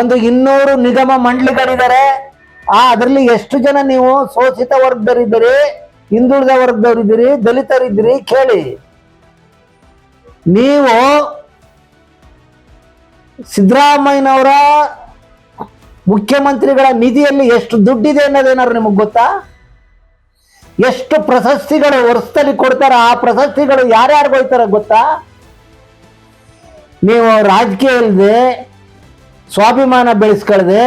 ಒಂದು 200 ನಿಗಮ ಮಂಡಳಿಗಳಿದ್ದಾರೆ. ಅದರಲ್ಲಿ ಎಷ್ಟು ಜನ ನೀವು ಶೋಷಿತ ವರ್ಗದವರಿದ್ದೀರಿ, ಹಿಂದುಳಿದ ವರ್ಗದವರಿದ್ದೀರಿ, ದಲಿತರಿದ್ದೀರಿ ಕೇಳಿ. ನೀವು ಸಿದ್ದರಾಮಯ್ಯನವರ ಮುಖ್ಯಮಂತ್ರಿಗಳ ನಿಧಿಯಲ್ಲಿ ಎಷ್ಟು ದುಡ್ಡಿದೆ ಅನ್ನೋದೇನಾದ್ರು ನಿಮಗೆ ಗೊತ್ತಾ? ಎಷ್ಟು ಪ್ರಶಸ್ತಿಗಳು ವರ್ಷದಲ್ಲಿ ಕೊಡ್ತಾರ, ಆ ಪ್ರಶಸ್ತಿಗಳು ಯಾರ್ಯಾರಿಗೆ ಹೋಗ್ತಾರ ಗೊತ್ತಾ? ನೀವು ರಾಜಕೀಯ ಇಲ್ಲದೆ ಸ್ವಾಭಿಮಾನ ಬೆಳೆಸ್ಕೊಳ್ದೆ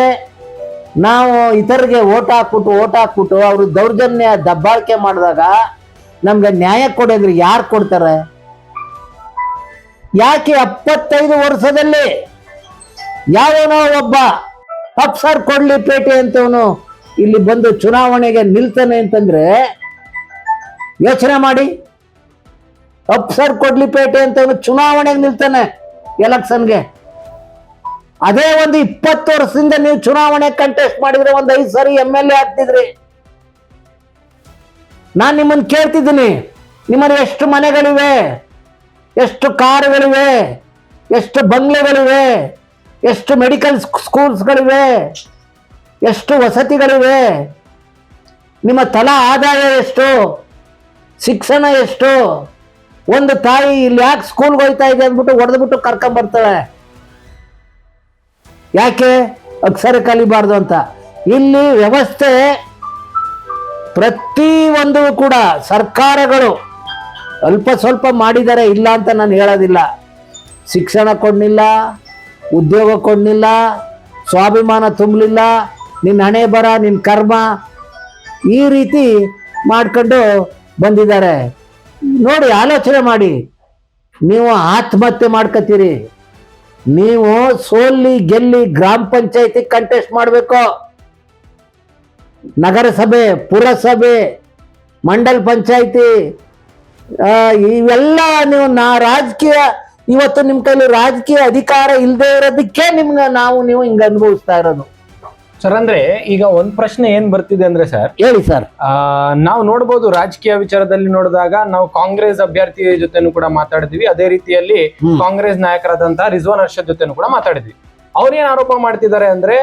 ನಾವು ಇತರಿಗೆ ಓಟ್ ಹಾಕ್ಬಿಟ್ಟು ಅವರು ದೌರ್ಜನ್ಯ ದಬ್ಬಾಳಿಕೆ ಮಾಡಿದಾಗ ನಮ್ಗೆ ನ್ಯಾಯ ಕೊಡೋದ್ರೆ ಯಾರು ಕೊಡ್ತಾರೆ? ಯಾಕೆ 75 ವರ್ಷದಲ್ಲಿ ಯಾವನೋ ಒಬ್ಬ ಅಪ್ಸರ್ ಕೊಡ್ಲಿಪೇಟೆ ಅಂತವನು ಇಲ್ಲಿ ಬಂದು ಚುನಾವಣೆಗೆ ನಿಲ್ತಾನೆ ಅಂತಂದ್ರೆ ಯೋಚನೆ ಮಾಡಿ. ಅಪ್ಸರ್ ಕೊಡ್ಲಿಪೇಟೆ ಅಂತವನು ಚುನಾವಣೆಗೆ ನಿಲ್ತಾನೆ ಎಲೆಕ್ಷನ್ಗೆ. ಅದೇ ಒಂದು 20 ವರ್ಷದಿಂದ ನೀವು ಚುನಾವಣೆ ಕಂಟೆಸ್ಟ್ ಮಾಡಿದ್ರೆ ಒಂದು 5 ಸಾರಿ MLA ಆಗ್ತಿದ್ರಿ. ನಾನು ನಿಮ್ಮನ್ನು ಕೇಳ್ತಿದ್ದೀನಿ, ನಿಮ್ಮಲ್ಲಿ ಎಷ್ಟು ಮನೆಗಳಿವೆ, ಎಷ್ಟು ಕಾರುಗಳಿವೆ, ಎಷ್ಟು ಬಂಗ್ಲೆಗಳಿವೆ, ಎಷ್ಟು ಮೆಡಿಕಲ್ ಸ್ಕೂಲ್ಸ್ಗಳಿವೆ, ಎಷ್ಟು ವಸತಿಗಳಿವೆ, ನಿಮ್ಮ ತಲಾ ಆದಾಯ ಎಷ್ಟು, ಶಿಕ್ಷಣ ಎಷ್ಟು? ಒಂದು ತಾಯಿ ಇಲ್ಲಿ ಯಾಕೆ ಸ್ಕೂಲ್ಗೆ ಹೋಗ್ತಾ ಇದೆ ಅಂದ್ಬಿಟ್ಟು ಹೊಡೆದ್ಬಿಟ್ಟು ಕರ್ಕೊಂಡ್ಬರ್ತಾಳೆ. ಯಾಕೆ? ಅಕ್ಷರ ಕಲಿಬಾರ್ದು ಅಂತ. ಇಲ್ಲಿ ವ್ಯವಸ್ಥೆ ಪ್ರತಿಯೊಂದು ಕೂಡ ಸರ್ಕಾರಗಳು ಅಲ್ಪ ಸ್ವಲ್ಪ ಮಾಡಿದ್ದಾರೆ, ಇಲ್ಲ ಅಂತ ನಾನು ಹೇಳೋದಿಲ್ಲ. ಶಿಕ್ಷಣ ಕೊಡಲಿಲ್ಲ, ಉದ್ಯೋಗ ಕೊಡಲಿಲ್ಲ, ಸ್ವಾಭಿಮಾನ ತುಂಬಲಿಲ್ಲ, ನಿನ್ನ ಹಣೆ ಬರ, ನಿನ್ನ ಕರ್ಮ, ಈ ರೀತಿ ಮಾಡ್ಕೊಂಡು ಬಂದಿದ್ದಾರೆ. ನೋಡಿ, ಆಲೋಚನೆ ಮಾಡಿ. ನೀವು ಆತ್ಮಹತ್ಯೆ ಮಾಡ್ಕೋತೀರಿ. ನೀವು ಸೋಲ್ಲಿ ಗೆಲ್ಲಿ ಗ್ರಾಮ ಪಂಚಾಯತಿ ಕಂಟೆಸ್ಟ್ ಮಾಡಬೇಕು, ನಗರಸಭೆ, ಪುರಸಭೆ, ಮಂಡಲ್ ಪಂಚಾಯತಿ, ಇವೆಲ್ಲ ನೀವು ರಾಜಕೀಯ ಇವತ್ತು ನಿಮ್ಮ ಕೈಲಿ ರಾಜಕೀಯ ಅಧಿಕಾರ ಇಲ್ಲದೆ ಇರೋದಕ್ಕೆ ನೀವು ಹಿಂಗ ಅನುಭವಿಸ್ತಾ ಇರೋದು ಸರ್. ಅಂದ್ರೆ ಈಗ ಒಂದ್ ಪ್ರಶ್ನೆ ಏನ್ ಬರ್ತಿದೆ ಅಂದ್ರೆ ಸರ್, ಹೇಳಿ ಸರ್. ನಾವು ನೋಡ್ಬೋದು ರಾಜಕೀಯ ವಿಚಾರದಲ್ಲಿ ನೋಡಿದಾಗ ನಾವು ಕಾಂಗ್ರೆಸ್ ಅಭ್ಯರ್ಥಿ ಜೊತೆನೂ ಕೂಡ ಮಾತಾಡಿದ್ವಿ, ಅದೇ ರೀತಿಯಲ್ಲಿ ಕಾಂಗ್ರೆಸ್ ನಾಯಕರಾದಂತಹ ರಿಜ್ವಾನ್ ಅರ್ಷದ್ ಜೊತೆನೂ ಕೂಡ ಮಾತಾಡಿದ್ವಿ. ಅವ್ರೇನ್ ಆರೋಪ ಮಾಡ್ತಿದ್ದಾರೆ ಅಂದ್ರೆ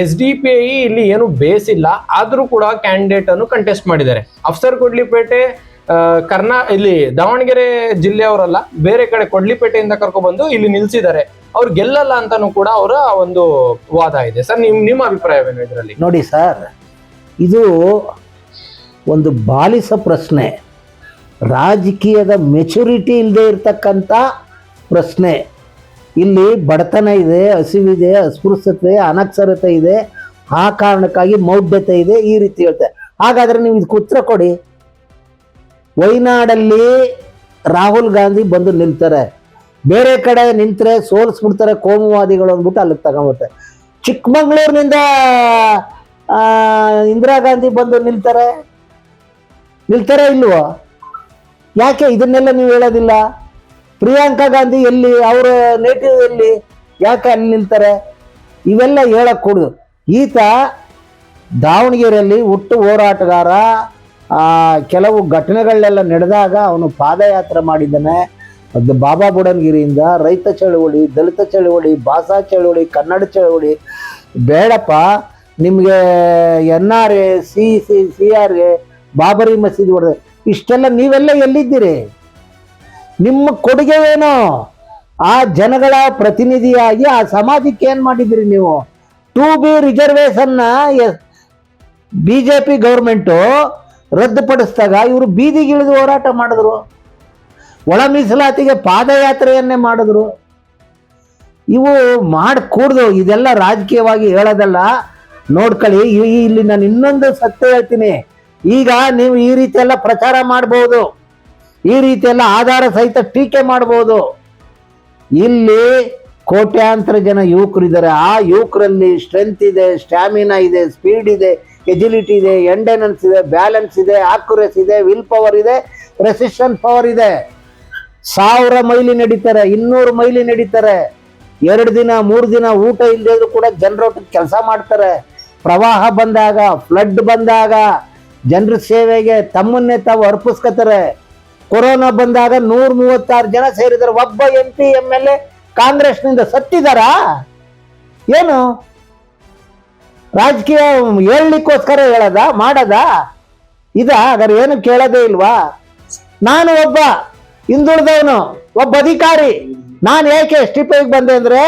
SDPI ಇಲ್ಲಿ ಏನು ಬೇಸ್ ಇಲ್ಲ, ಆದ್ರೂ ಕೂಡ ಕ್ಯಾಂಡಿಡೇಟ್ ಅನ್ನು ಕಂಟೆಸ್ಟ್ ಮಾಡಿದ್ದಾರೆ. ಅಫ್ಸರ್ ಕೊಡ್ಲಿಪೇಟೆ ಇಲ್ಲಿ ದಾವಣಗೆರೆ ಜಿಲ್ಲೆಯವರಲ್ಲ, ಬೇರೆ ಕಡೆ ಕೊಡ್ಲಿಪೇಟೆಯಿಂದ ಕರ್ಕೊಬಂದು ಇಲ್ಲಿ ನಿಲ್ಸಿದ್ದಾರೆ, ಅವ್ರು ಗೆಲ್ಲಲ್ಲ ಅಂತಾನು ಕೂಡ ಅವರ ಒಂದು ವಾದ ಇದೆ. ಸರ್, ನಿಮ್ಮ ಅಭಿಪ್ರಾಯವೇನು ಇದರಲ್ಲಿ? ನೋಡಿ ಸರ್, ಇದು ಒಂದು ಬಾಲಿಸ ಪ್ರಶ್ನೆ, ರಾಜಕೀಯದ ಮೆಚುರಿಟಿ ಇಲ್ಲದೆ ಇರ್ತಕ್ಕಂಥ ಪ್ರಶ್ನೆ. ಇಲ್ಲಿ ಬಡತನ ಇದೆ, ಹಸಿವಿದೆ, ಅಸ್ಪೃಶ್ಯತೆ, ಅನಕ್ಷರತೆ ಇದೆ, ಆ ಕಾರಣಕ್ಕಾಗಿ ಮೌಢ್ಯತೆ ಇದೆ, ಈ ರೀತಿ ಹೇಳ್ತಾರೆ. ಹಾಗಾದ್ರೆ ನೀವು ಇದಕ್ಕೆ ಉತ್ತರ ಕೊಡಿ. ವಯನಾಡಲ್ಲಿ ರಾಹುಲ್ ಗಾಂಧಿ ಬಂದು ನಿಲ್ತಾರೆ, ಬೇರೆ ಕಡೆ ನಿಂತರೆ ಸೋಲಿಸ್ಬಿಡ್ತಾರೆ ಕೋಮುವಾದಿಗಳು ಅಂದ್ಬಿಟ್ಟು ಅಲ್ಲಿಗೆ ತಗೊಂಬರ್ತಾರೆ. ಚಿಕ್ಕಮಂಗ್ಳೂರಿನಿಂದ ಇಂದಿರಾ ಗಾಂಧಿ ಬಂದು ನಿಲ್ತಾರೆ ಇಲ್ವೋ? ಯಾಕೆ ಇದನ್ನೆಲ್ಲ ನೀವು ಹೇಳೋದಿಲ್ಲ? ಪ್ರಿಯಾಂಕಾ ಗಾಂಧಿ ಎಲ್ಲಿ, ಅವರ ನೇಟಿವ್ ಎಲ್ಲಿ, ಯಾಕೆ ಅಲ್ಲಿ ನಿಲ್ತಾರೆ? ಇವೆಲ್ಲ ಹೇಳಕ್ ಕೂಡುದು. ಈತ ದಾವಣಗೆರೆಯಲ್ಲಿ ಹುಟ್ಟು ಹೋರಾಟಗಾರ, ಕೆಲವು ಘಟನೆಗಳೆಲ್ಲ ನಡೆದಾಗ ಅವನು ಪಾದಯಾತ್ರೆ ಮಾಡಿದ್ದಾನೆ. ಅದು ಬಾಬಾ ಬುಡನ್ಗಿರಿಯಿಂದ ರೈತ ಚಳವಳಿ, ದಲಿತ ಚಳವಳಿ, ಭಾಷಾ ಚಳವಳಿ, ಕನ್ನಡ ಚಳವಳಿ. ಬೇಡಪ್ಪ, ನಿಮಗೆ NRA, CRA, ಬಾಬರಿ ಮಸೀದಿ ಹೊಡೆದ ಇಷ್ಟೆಲ್ಲ ನೀವೆಲ್ಲ ಎಲ್ಲಿದ್ದೀರಿ? ನಿಮ್ಮ ಕೊಡುಗೆ ಏನು? ಆ ಜನಗಳ ಪ್ರತಿನಿಧಿಯಾಗಿ ಆ ಸಮಾಜಕ್ಕೆ ಏನು ಮಾಡಿದ್ದೀರಿ ನೀವು? 2B ರಿಸರ್ವೇಷನ್ನ BJP ಗೌರ್ಮೆಂಟು ರದ್ದುಪಡಿಸಿದಾಗ ಇವರು ಬೀದಿಗಿಳಿದು ಹೋರಾಟ ಮಾಡಿದ್ರು, ಒಳ ಮೀಸಲಾತಿಗೆ ಪಾದಯಾತ್ರೆಯನ್ನೇ ಮಾಡಿದ್ರು. ಇವು ಮಾಡಿಕೂಡ್ದು, ಇದೆಲ್ಲ ರಾಜಕೀಯವಾಗಿ ಹೇಳೋದಲ್ಲ, ನೋಡ್ಕೊಳ್ಳಿ. ಇಲ್ಲಿ ನಾನು ಇನ್ನೊಂದು ಸತ್ಯ ಹೇಳ್ತೀನಿ. ಈಗ ನೀವು ಈ ರೀತಿ ಎಲ್ಲ ಪ್ರಚಾರ ಮಾಡ್ಬೋದು, ಈ ರೀತಿ ಎಲ್ಲ ಆಧಾರ ಸಹಿತ ಟೀಕೆ ಮಾಡ್ಬೋದು. ಇಲ್ಲಿ ಕೋಟ್ಯಾಂತರ ಜನ ಯುವಕರಿದ್ದಾರೆ. ಆ ಯುವಕರಲ್ಲಿ ಸ್ಟ್ರೆಂತ್ ಇದೆ, ಸ್ಟ್ಯಾಮಿನಾ ಇದೆ, ಸ್ಪೀಡ್ ಇದೆ, ಎಜಿಲಿಟಿ ಇದೆ, ಎಂಡೆನೆನ್ಸ್ ಇದೆ, ಬ್ಯಾಲೆನ್ಸ್ ಇದೆ, ಆಕ್ಯುರೇಸಿ ಇದೆ, ವಿಲ್ ಪವರ್ ಇದೆ, ರೆಸಿಸ್ಟೆನ್ಸ್ ಪವರ್ ಇದೆ. 1000 ಮೈಲಿ ನಡೀತಾರೆ, 200 ಮೈಲಿ ನಡೀತಾರೆ. 2 ದಿನ 3 ದಿನ ಊಟ ಇಲ್ಲದಿದ್ರು ಕೂಡ ಜನರೊಟ್ಟಿಗೆ ಕೆಲಸ ಮಾಡ್ತಾರೆ. ಪ್ರವಾಹ ಬಂದಾಗ, ಫ್ಲಡ್ ಬಂದಾಗ ಜನರ ಸೇವೆಗೆ ತಮ್ಮನ್ನೇ ತಾವು ಅರ್ಪಿಸ್ಕೊತಾರೆ. ಕೊರೋನಾ ಬಂದಾಗ 136 ಜನ ಸೇರಿದ್ದಾರೆ. ಒಬ್ಬ MP MLA ಕಾಂಗ್ರೆಸ್ನಿಂದ ಸತ್ತಿದಾರಾ? ಏನು ರಾಜಕೀಯ ಹೇಳಲಿಕ್ಕೋಸ್ಕರ ಹೇಳದ ಮಾಡದ ಹಾಗಾದ್ರೆ ಏನು ಕೇಳೋದೇ ಇಲ್ವಾ? ನಾನು ಒಬ್ಬ ಹಿಂದುಳಿದವನು, ಒಬ್ಬ ಅಧಿಕಾರಿ, ನಾನು ಏಕೆ ಎಸ್ಟಿಪಿಗೆ ಬಂದೆ ಅಂದ್ರೆ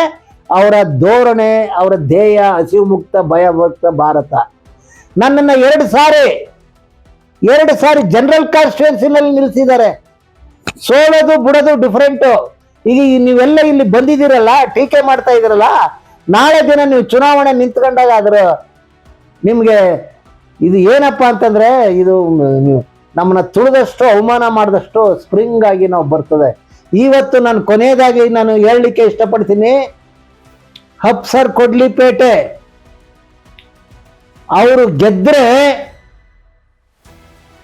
ಅವರ ಧೋರಣೆ, ಅವರ ಧ್ಯೇಯ ಹಸಿವು ಮುಕ್ತ ಭಯ ಮುಕ್ತ ಭಾರತ. ನನ್ನನ್ನು 2 ಸಾರಿ ಜನರಲ್ ಕಾನ್ಸ್ಟಿಟ್ಯೂನ್ಸಿನಲ್ಲಿ ನಿಲ್ಲಿಸಿದ್ದಾರೆ. ಸೋಲೋದು ಬಿಡೋದು ಡಿಫರೆಂಟು. ಈಗ ನೀವೆಲ್ಲ ಇಲ್ಲಿ ಬಂದಿದ್ದೀರಲ್ಲ, ಟೀಕೆ ಮಾಡ್ತಾ ಇದ್ದೀರಲ್ಲ, ನಾಳೆ ದಿನ ನೀವು ಚುನಾವಣೆ ನಿಂತ್ಕೊಂಡಾಗ ಅದ್ರ ನಿಮಗೆ ಇದು ಏನಪ್ಪ ಅಂತಂದ್ರೆ ಇದು ನಮ್ಮನ್ನ ತುಳಿದಷ್ಟು ಅವಮಾನ ಮಾಡಿದಷ್ಟು ಸ್ಪ್ರಿಂಗ್ ಆಗಿ ನಾವು ಬರ್ತದೆ. ಇವತ್ತು ನಾನು ಕೊನೆಯದಾಗಿ ನಾನು ಹೇಳಲಿಕ್ಕೆ ಇಷ್ಟಪಡ್ತೀನಿ, ಅಪ್ಸರ್ ಕೊಡ್ಲಿಪೇಟೆ ಅವರು ಗೆದ್ರೆ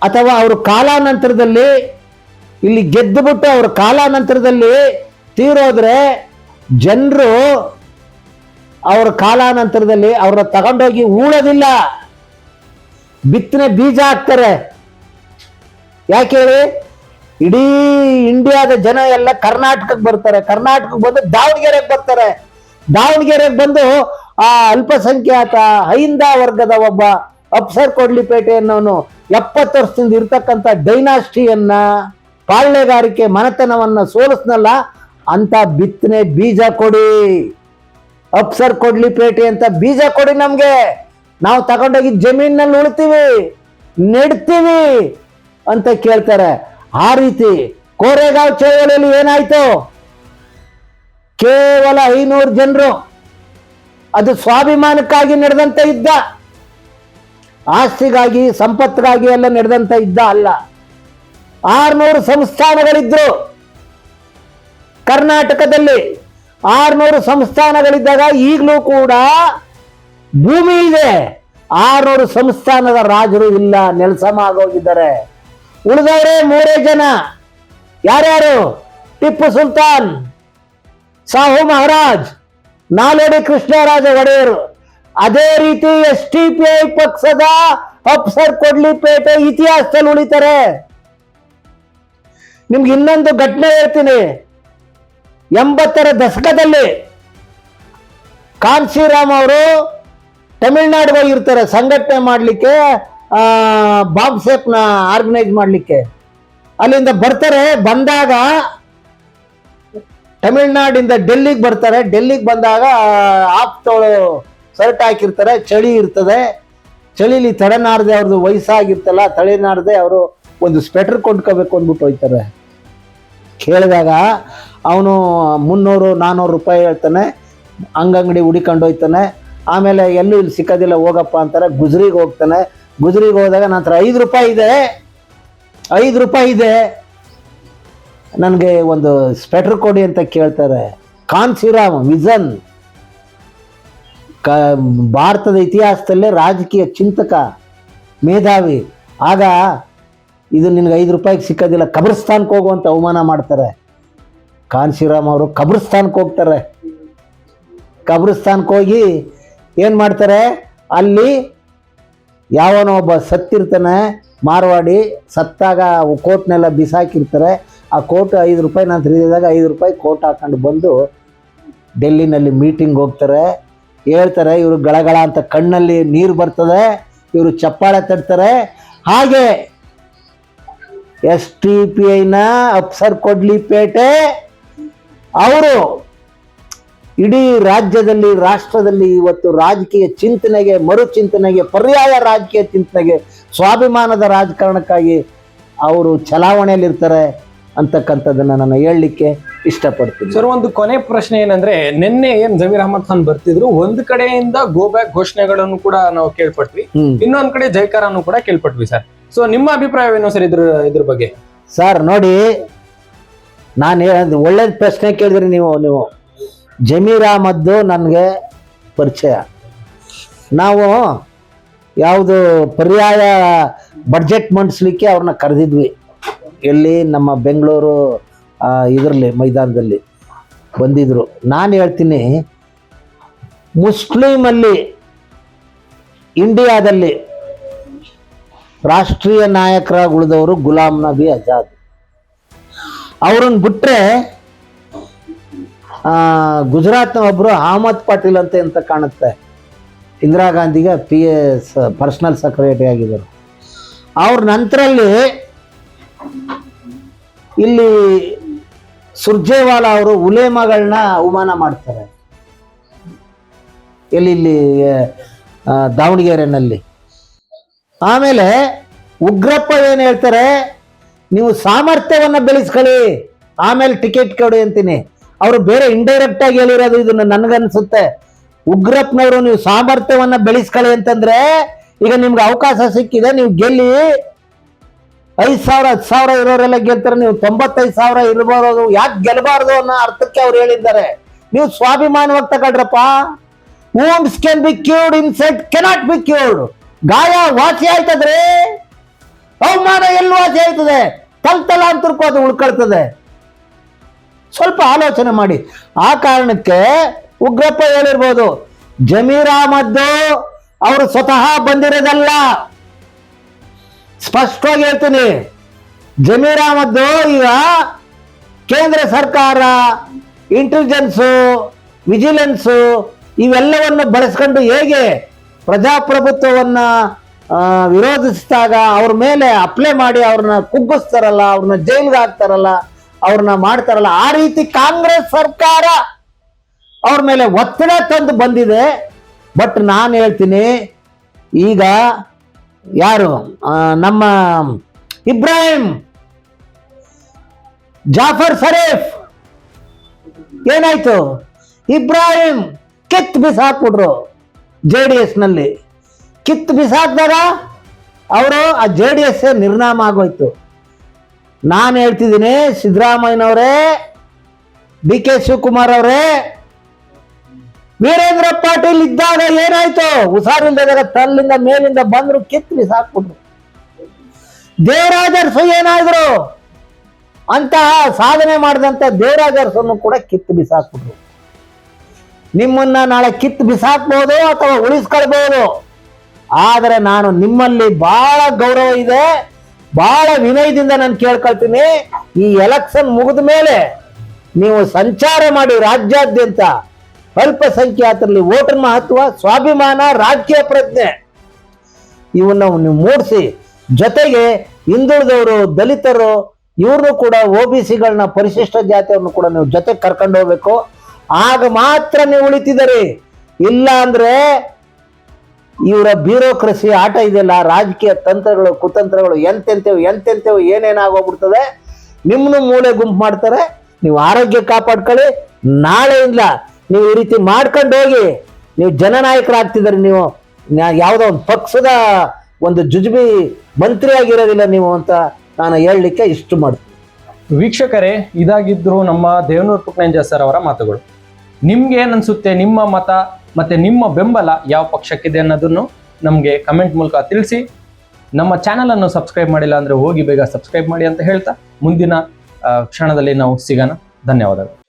ಅಥವಾ ಅವರು ಕಾಲಾನಂತರದಲ್ಲಿ ಇಲ್ಲಿ ಗೆದ್ದುಬಿಟ್ಟು ಅವ್ರ ಕಾಲಾನಂತರದಲ್ಲಿ ತೀರೋದ್ರೆ ಜನರು ಅವ್ರ ಕಾಲಾನಂತರದಲ್ಲಿ ಅವ್ರನ್ನ ತಗೊಂಡೋಗಿ ಉಳೋದಿಲ್ಲ, ಬಿತ್ತನೆ ಬೀಜ ಹಾಕ್ತಾರೆ. ಯಾಕೆ ಹೇಳಿ? ಇಡೀ ಇಂಡಿಯಾದ ಜನ ಎಲ್ಲ ಕರ್ನಾಟಕಕ್ಕೆ ಬರ್ತಾರೆ, ಕರ್ನಾಟಕಕ್ಕೆ ಬಂದು ದಾವಣಗೆರೆಗೆ ಬರ್ತಾರೆ, ದಾವಣಗೆರೆಗೆ ಬಂದು ಆ ಅಲ್ಪಸಂಖ್ಯಾತ ಹೈಂದ ವರ್ಗದ ಒಬ್ಬ ಅಪ್ಸರ್ ಕೊಡ್ಲಿಪೇಟೆ ಅನ್ನೋನು 70 ವರ್ಷದಿಂದ ಇರ್ತಕ್ಕಂಥ ಡೈನಾಸ್ಟಿಯನ್ನ, ಪಾಳ್ಯಗಾರಿಕೆ ಮನೆತನವನ್ನ ಸೋಲಿಸ್ನಲ್ಲ ಅಂತ ಬಿತ್ತನೆ ಬೀಜ ಕೊಡಿ, ಅಪ್ಸರ್ ಕೊಡ್ಲಿಪೇಟೆ ಅಂತ ಬೀಜ ಕೊಡಿ ನಮ್ಗೆ, ನಾವು ತಗೊಂಡೋಗಿ ಜಮೀನಲ್ಲಿ ಉಳ್ತೀವಿ, ನೆಡ್ತೀವಿ ಅಂತ ಕೇಳ್ತಾರೆ. ಆ ರೀತಿ ಕೋರೆಗಾಂವ್ ಚಳವಳಿಯಲ್ಲಿ ಏನಾಯ್ತು? ಕೇವಲ 500 ಜನರು, ಅದು ಸ್ವಾಭಿಮಾನಕ್ಕಾಗಿ ನಡೆದಂತ ಯುದ್ಧ, ಆಸ್ತಿಗಾಗಿ ಸಂಪತ್ತಿಗಾಗಿ ಎಲ್ಲ ನಡೆದಂತ ಯುದ್ಧ ಅಲ್ಲ. 600 ಸಂಸ್ಥಾನಗಳಿದ್ರು ಕರ್ನಾಟಕದಲ್ಲಿ. 600 ಸಂಸ್ಥಾನಗಳಿದ್ದಾಗ ಈಗಲೂ ಕೂಡ ಭೂಮಿ ಇದೆ, 600 ಸಂಸ್ಥಾನದ ರಾಜರು ಇಲ್ಲ, ನೆಲಸಮ ಆಗೋಗಿದ್ದಾರೆ. ಉಳಿದವರೇ 3 ಜನ. ಯಾರ್ಯಾರು? ಟಿಪ್ಪು ಸುಲ್ತಾನ್, ಸಾಹು ಮಹಾರಾಜ್, ನಾಲ್ವಡಿ ಕೃಷ್ಣರಾಜ ಒಡೆಯರು. ಅದೇ ರೀತಿ SDPI ಪಕ್ಷದ ಅಪ್ಸರ್ ಕೊಡ್ಲಿಪೇಟೆ ಇತಿಹಾಸದಲ್ಲಿ ಉಳಿತಾರೆ. ನಿಮ್ಗೆ ಇನ್ನೊಂದು ಘಟನೆ ಹೇಳ್ತೀನಿ. 80ರ ದಶಕದಲ್ಲಿ ಕಾನ್ಶಿರಾಮ್ ಅವರು ತಮಿಳ್ನಾಡಿಗೆ ಹೋಗಿರ್ತಾರೆ ಸಂಘಟನೆ ಮಾಡಲಿಕ್ಕೆ, ಬಾಂಬ್ ಸೇಫ್ನ ಆರ್ಗನೈಸ್ ಮಾಡಲಿಕ್ಕೆ. ಅಲ್ಲಿಂದ ಬರ್ತಾರೆ. ಬಂದಾಗ ತಮಿಳ್ನಾಡಿಂದ ಡೆಲ್ಲಿಗೆ ಬರ್ತಾರೆ. ಡೆಲ್ಲಿಗೆ ಬಂದಾಗ ಆಪ್ತೋಳು ಶರ್ಟ್ ಹಾಕಿರ್ತಾರೆ, ಚಳಿ ಇರ್ತದೆ. ಚಳಿಲಿ ತಲೆನಾರದೆ ಅವ್ರದ್ದು ವಯಸ್ಸಾಗಿರ್ತಲ್ಲ, ತಲೆನಾರದೆ ಅವರು ಒಂದು ಸ್ವೆಟರ್ ಕೊಂಡ್ಕೋಬೇಕು ಅಂದ್ಬಿಟ್ಟು ಹೋಯ್ತಾರೆ. ಕೇಳಿದಾಗ ಅವನು 300-400 ರೂಪಾಯಿ ಹೇಳ್ತಾನೆ. ಅಂಗಂಗಡಿ ಹುಡಿಕೊಂಡು ಹೋಯ್ತಾನೆ. ಆಮೇಲೆ ಎಲ್ಲೂ ಇಲ್ಲಿ ಸಿಕ್ಕೋದಿಲ್ಲ, ಹೋಗಪ್ಪ ಅಂತಾರೆ. ಗುಜರಿಗೆ ಹೋಗ್ತಾನೆ. ಗುಜರಿಗೆ ಹೋದಾಗ ನಂತರ 5 ರೂಪಾಯಿ ಇದೆ, ನನಗೆ ಒಂದು ಸ್ವೆಟರ್ ಕೊಡಿ ಅಂತ ಕೇಳ್ತಾರೆ. ಕಾನ್ಶಿರಾಮ್ ವಿಜನ್, ಭಾರತದ ಇತಿಹಾಸದಲ್ಲೇ ರಾಜಕೀಯ ಚಿಂತಕ, ಮೇಧಾವಿ. ಆಗ ಇದು ನಿನಗೆ 5 ರೂಪಾಯಿಗೆ ಸಿಕ್ಕೋದಿಲ್ಲ, ಕಬ್ರಿಸ್ತಾನ್ಗೆ ಹೋಗುವಂತ ಅವಮಾನ ಮಾಡ್ತಾರೆ. ಕಾನ್ಶಿರಾಮ್ ಅವರು ಕಬ್ರಿಸ್ತಾನ್ಗೆ ಹೋಗ್ತಾರೆ. ಕಬ್ರಿಸ್ತಾನ್ಗೆ ಹೋಗಿ ಏನು ಮಾಡ್ತಾರೆ? ಅಲ್ಲಿ ಯಾವನೋ ಒಬ್ಬ ಸತ್ತಿರ್ತಾನೆ, ಮಾರ್ವಾಡಿ. ಸತ್ತಾಗ ಕೋಟ್ನೆಲ್ಲ ಬಿಸಾಕಿರ್ತಾರೆ. ಆ ಕೋಟ್ 5 ರೂಪಾಯಿ ನಾನು ತಿರುಗಿದಾಗ 5 ರೂಪಾಯಿ ಕೋಟ್ ಹಾಕೊಂಡು ಬಂದು ಡೆಲ್ಲಿನಲ್ಲಿ ಮೀಟಿಂಗ್ ಹೋಗ್ತಾರೆ. ಹೇಳ್ತಾರೆ, ಇವರು ಗಳಗಳ ಅಂತ ಕಣ್ಣಲ್ಲಿ ನೀರು ಬರ್ತದೆ, ಇವರು ಚಪ್ಪಾಳೆ ತಡ್ತಾರೆ. ಹಾಗೆ SDPIನ ಅಪ್ಸರ್ ಕೊಡ್ಲಿಪೇಟೆ ಅವರು ಇಡೀ ರಾಜ್ಯದಲ್ಲಿ, ರಾಷ್ಟ್ರದಲ್ಲಿ ಇವತ್ತು ರಾಜಕೀಯ ಚಿಂತನೆಗೆ, ಮರುಚಿಂತನೆಗೆ, ಪರ್ಯಾಯ ರಾಜಕೀಯ ಚಿಂತನೆಗೆ, ಸ್ವಾಭಿಮಾನದ ರಾಜಕಾರಣಕ್ಕಾಗಿ ಅವರು ಚಲಾವಣೆಯಲ್ಲಿರ್ತಾರೆ ಅಂತಕ್ಕಂಥದ್ದನ್ನ ನಾನು ಹೇಳಲಿಕ್ಕೆ ಇಷ್ಟಪಡ್ತೀನಿ. ಸರ್, ಒಂದು ಕೊನೆ ಪ್ರಶ್ನೆ ಏನಂದ್ರೆ, ನಿನ್ನೆ ಏನ್ ಜಮೀರ್ ಅಹಮದ್ ಖಾನ್ ಬರ್ತಿದ್ರು, ಒಂದ್ ಕಡೆಯಿಂದ ಗೋ ಬ್ಯಾಕ್ ಘೋಷಣೆಗಳನ್ನು ಕೂಡ ನಾವು ಕೇಳ್ಪಟ್ವಿ, ಇನ್ನೊಂದ್ ಕಡೆ ಜೈಕಾರನ್ನು ಕೂಡ ಕೇಳ್ಪಟ್ವಿ ಸರ್. ಸೊ ನಿಮ್ಮ ಅಭಿಪ್ರಾಯವೇನು ಸರ್ ಇದ್ರ ಬಗ್ಗೆ? ಸರ್ ನೋಡಿ, ನಾನು ಹೇಳಿದ ಒಳ್ಳೇದು ಪ್ರಶ್ನೆ ಕೇಳಿದ್ರಿ ನೀವು. ಜಮೀರ್ ಅಹಮದ್ ನನಗೆ ಪರಿಚಯ. ನಾವು ಯಾವುದು ಪರ್ಯಾಯ ಬಡ್ಜೆಟ್ ಮಂಡಿಸ್ಲಿಕ್ಕೆ ಅವ್ರನ್ನ ಕರೆದಿದ್ವಿ. ಎಲ್ಲಿ? ನಮ್ಮ ಬೆಂಗಳೂರು ಇದರಲ್ಲಿ ಮೈದಾನದಲ್ಲಿ ಬಂದಿದ್ರು. ನಾನು ಹೇಳ್ತೀನಿ, ಮುಸ್ಲಿಮಲ್ಲಿ ಇಂಡಿಯಾದಲ್ಲಿ ರಾಷ್ಟ್ರೀಯ ನಾಯಕರಾಗಿ ಉಳಿದವರು ಗುಲಾಂ ನಬಿ ಆಜಾದ್. ಅವ್ರನ್ನ ಬಿಟ್ರೆ ಗುಜರಾತ್ನ ಒಬ್ಬರು ಅಹಮದ್ ಪಾಟೀಲ್ ಅಂತ ಕಾಣುತ್ತೆ, ಇಂದಿರಾ ಗಾಂಧಿಗೆ PS ಪರ್ಸನಲ್ ಸೆಕ್ರೆಟರಿ ಆಗಿದ್ದರು. ಅವ್ರ ನಂತರಲ್ಲಿ ಇಲ್ಲಿ ಸುರ್ಜೇವಾಲಾ ಅವರು ಉಲೇಮಾಗಳನ್ನ ಅವಮಾನ ಮಾಡ್ತಾರೆ ಇಲ್ಲಿ ದಾವಣಗೆರೆನಲ್ಲಿ. ಆಮೇಲೆ ಉಗ್ರಪ್ಪ ಏನು ಹೇಳ್ತಾರೆ, ನೀವು ಸಾಮರ್ಥ್ಯವನ್ನು ಬೆಳೆಸ್ಕೊಳ್ಳಿ ಆಮೇಲೆ ಟಿಕೆಟ್ ಕೊಡಿ ಅಂತೀನಿ. ಅವರು ಬೇರೆ ಇಂಡೈರೆಕ್ಟ್ ಆಗಿ ಹೇಳಿರೋದು ಇದನ್ನ ನನಗನ್ಸುತ್ತೆ. ಉಗ್ರಪ್ಪನವರು ನೀವು ಸಾಮರ್ಥ್ಯವನ್ನ ಬೆಳೆಸ್ಕೊಳ್ಳಿ ಅಂತಂದ್ರೆ, ಈಗ ನಿಮ್ಗೆ ಅವಕಾಶ ಸಿಕ್ಕಿದೆ, ನೀವು ಗೆಲ್ಲಿ 5,000 10,000 ಇರೋರೆಲ್ಲ ಗೆಲ್ತಾರೆ, ನೀವು 95,000 ಇರಬಹುದು, ಯಾಕೆ ಗೆಲ್ಲಬಾರ್ದು ಅನ್ನೋ ಅರ್ಥಕ್ಕೆ ಅವ್ರು ಹೇಳಿದ್ದಾರೆ. ನೀವು ಸ್ವಾಭಿಮಾನವಾಗಿ ತಗೊಳ್ರಪ್ಪ. wounds can be cured, insult cannot be cured. ಗಾಯ ವಾಸಿ ಆಯ್ತದ್ರಿ, ಅವಮಾನ ಎಲ್ಲಿ ವಾಸಿ ಆಯ್ತದೆ? ತಲತಲಾಂತರಕ್ಕೂ ಅದು ಉಳ್ಕೊಳ್ತದೆ. ಸ್ವಲ್ಪ ಆಲೋಚನೆ ಮಾಡಿ. ಆ ಕಾರಣಕ್ಕೆ ಉಗ್ರಪ್ಪ ಹೇಳಿರ್ಬೋದು, ಜಮೀರ್ ಅಹಮದ್ ಅವರು ಸ್ವತಃ ಬಂದಿರೋದಲ್ಲ. ಸ್ಪಷ್ಟವಾಗಿ ಹೇಳ್ತೀನಿ, ಜಮೀರ್ ಅಹಮದ್ ಈಗ ಕೇಂದ್ರ ಸರ್ಕಾರ, ಇಂಟೆಲಿಜೆನ್ಸು, ವಿಜಿಲೆನ್ಸು ಇವೆಲ್ಲವನ್ನು ಬಳಸ್ಕೊಂಡು ಹೇಗೆ ಪ್ರಜಾಪ್ರಭುತ್ವವನ್ನ ವಿರೋಧಿಸಿದಾಗ ಅವ್ರ ಮೇಲೆ ಅಪ್ಲೈ ಮಾಡಿ ಅವ್ರನ್ನ ಕುಗ್ಗಿಸ್ತಾರಲ್ಲ, ಅವ್ರನ್ನ ಜೈಲ್ಗೆ ಹಾಕ್ತಾರಲ್ಲ, ಅವ್ರನ್ನ ಮಾಡ್ತಾರಲ್ಲ, ಆ ರೀತಿ ಕಾಂಗ್ರೆಸ್ ಸರ್ಕಾರ ಅವ್ರ ಮೇಲೆ ಒತ್ತಡ ತಂದು ಬಂದಿದೆ. ಬಟ್ ನಾನು ಹೇಳ್ತೀನಿ, ಈಗ ಯಾರು ನಮ್ಮ ಇಬ್ರಾಹಿಂ ಜಾಫರ್ ಶರೀಫ್ ಏನಾಯ್ತು? ಇಬ್ರಾಹಿಂ ಕಿತ್ತು ಬಿಸಾಕ್ಬಿಟ್ರು JDS ನಲ್ಲಿ. ಕಿತ್ತು ಬಿಸಾಕಿದಾಗ ಅವರು ಆ JDS ನಿರ್ನಾಮ ಆಗೋಯ್ತು. ನಾನು ಹೇಳ್ತಿದ್ದೀನಿ, ಸಿದ್ದರಾಮಯ್ಯನವರೇ, DK ಶಿವಕುಮಾರ್ ಅವರೇ, ವೀರೇಂದ್ರ ಪಾಟೀಲ್ ಇದ್ದಾಗ ಏನಾಯ್ತು? ಹುಷಾರಿಲ್ಲದಾಗ ತಲ್ಲಿಂದ ಮೇಲಿಂದ ಬಂದ್ರು, ಕಿತ್ತು ಬಿಸಾಕ್ಬಿಟ್ರು. ದೇವರಾಜ ಅರಸು ಏನಾದ್ರು? ಅಂತಹ ಸಾಧನೆ ಮಾಡಿದಂತ ದೇವರಾಜ ಅರಸನ್ನು ಕೂಡ ಕಿತ್ತು ಬಿಸಾಕ್ಬಿಟ್ರು. ನಿಮ್ಮನ್ನ ನಾಳೆ ಕಿತ್ತು ಬಿಸಾಕ್ಬಹುದು ಅಥವಾ ಉಳಿಸ್ಕೊಳ್ಬಹುದು, ಆದರೆ ನಾನು ನಿಮ್ಮಲ್ಲಿ ಬಹಳ ಗೌರವ ಇದೆ, ಬಹಳ ವಿನಯದಿಂದ ನಾನು ಕೇಳ್ಕೊಳ್ತೀನಿ, ಈ ಎಲೆಕ್ಷನ್ ಮುಗಿದ ಮೇಲೆ ನೀವು ಸಂಚಾರ ಮಾಡಿ ರಾಜ್ಯಾದ್ಯಂತ. ಅಲ್ಪಸಂಖ್ಯಾತರಲ್ಲಿ ವೋಟರ್ ಮಹತ್ವ, ಸ್ವಾಭಿಮಾನ, ರಾಜಕೀಯ ಪ್ರಜ್ಞೆ ಇವನ್ನ ನೀವು ಮೂಡಿಸಿ, ಜೊತೆಗೆ ಹಿಂದುಳಿದವರು, ದಲಿತರು ಇವ್ರನ್ನು ಕೂಡ, OBCಗಳನ್ನ, ಪರಿಶಿಷ್ಟ ಜಾತಿಯವ್ರನ್ನು ಕೂಡ ನೀವು ಜೊತೆ ಕರ್ಕೊಂಡು ಹೋಗ್ಬೇಕು. ಆಗ ಮಾತ್ರ ನೀವು ಉಳಿತಿದ್ದೀರಿ. ಇಲ್ಲ ಅಂದ್ರೆ ಇವರ ಬ್ಯೂರೋಕ್ರಸಿ ಆಟ ಇದೆಯಲ್ಲ, ರಾಜಕೀಯ ತಂತ್ರಗಳು, ಕುತಂತ್ರಗಳು ಎಂತೆಂತವು ಏನೇನಾಗೋಗ್ಬಿಡ್ತದೆ. ನಿಮ್ಮನ್ನು ಮೂಲೆ ಗುಂಪು ಮಾಡ್ತಾರೆ. ನೀವು ಆರೋಗ್ಯ ಕಾಪಾಡ್ಕೊಳ್ಳಿ. ನಾಳೆಯಿಂದ ನೀವು ಈ ರೀತಿ ಮಾಡ್ಕೊಂಡು ಹೋಗಿ, ನೀವು ಜನನಾಯಕರಾಗ್ತಿದ್ದಾರೆ. ನೀವು ಯಾವುದೋ ಒಂದು ಪಕ್ಷದ ಒಂದು ಜುಜುಬಿ ಮಂತ್ರಿ ಆಗಿರೋದಿಲ್ಲ ನೀವು ಅಂತ ನಾನು ಹೇಳಲಿಕ್ಕೆ ಇಷ್ಟು ಮಾಡ್ತೀನಿ. ವೀಕ್ಷಕರೇ, ಇದಾಗಿದ್ರು ನಮ್ಮ ದೇವನೂರು ಪುಟ್ಟಣೇಂಜ ಸರ್ ಅವರ ಮಾತುಗಳು. ನಿಮ್ಗೆ ಏನನ್ಸುತ್ತೆ? ನಿಮ್ಮ ಮತ ಮತ್ತೆ ನಿಮ್ಮ ಬೆಂಬಲ ಯಾವ ಪಕ್ಷಕ್ಕಿದೆ ಅನ್ನೋದನ್ನು ನಮಗೆ ಕಮೆಂಟ್ ಮೂಲಕ ತಿಳಿಸಿ. ನಮ್ಮ ಚಾನಲ್ ಅನ್ನು ಸಬ್ಸ್ಕ್ರೈಬ್ ಮಾಡಿಲ್ಲ ಅಂದ್ರೆ ಹೋಗಿ ಬೇಗ ಸಬ್ಸ್ಕ್ರೈಬ್ ಮಾಡಿ ಅಂತ ಹೇಳ್ತಾ ಮುಂದಿನ ಕ್ಷಣದಲ್ಲಿ ನಾವು ಸಿಗೋಣ. ಧನ್ಯವಾದಗಳು.